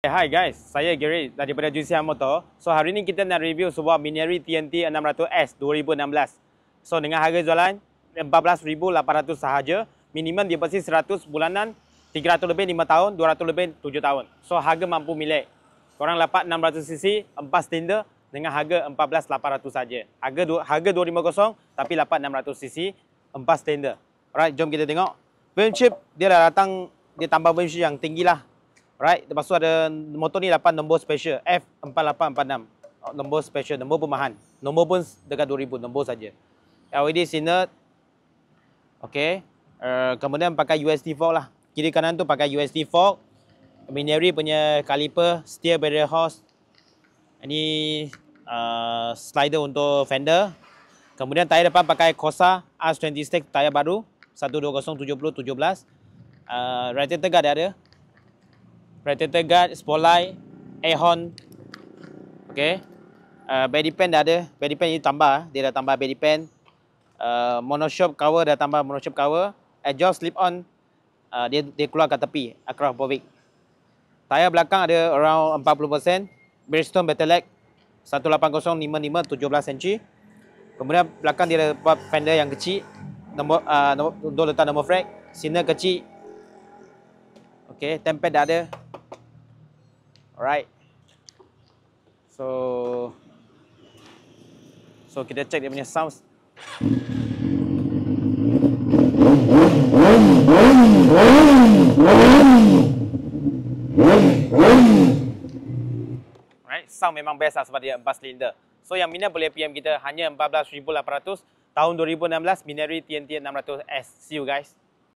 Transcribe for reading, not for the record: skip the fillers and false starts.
Hi guys, saya Gary daripada Jusian Motor. So hari ni kita nak review sebuah Minari TNT 600S 2016. So dengan harga jualan 14,800 sahaja. Minimum deposit 100 bulanan, 300 lebih 5 tahun, 200 lebih 7 tahun. So harga mampu milik. Korang dapat 600cc 4 silinder dengan harga 14,800 saja. Harga 250 tapi dapat 600cc 4 silinder. Alright, jom kita tengok. Frame chip dia dah datang, dia tambah frame chip yang tinggi lah. Alright, lepas tu ada motor ni dapat nombor special F4846. Nombor special, nombor pemahan. Nombor pun dekat 2000, nombor saja. LED sinar. Okey. Kemudian pakai USD fork lah. Kiri kanan tu pakai USD fork. Minari punya caliper, steer barrier hose. Ini slider untuk fender. Kemudian tayar depan pakai Corsa R26 tayar baru 120/70/17. Radiator guard ada. Radiator guard, spotlight, air horn. Okey. Body pan dah ada. Body pan ini tambah, dia dah tambah body pan. Monoshock cover dah tambah monoshock cover. Exhaust slip on, dia keluar ke tepi acropovic. Tayar belakang ada around 40%. Bridgestone Battleac 180/55 17 cm. Kemudian belakang dia ada buat fender yang kecil. Nombor untuk letak nombor frag. Sinar kecil. Okey, tempat dah ada. Alright. So kita check dia punya sounds. Alright, sound memang best lah sebab dia 4 silinder. So yang minat boleh PM kita hanya 14,800 tahun 2016 Minari TNT 600S. See you guys.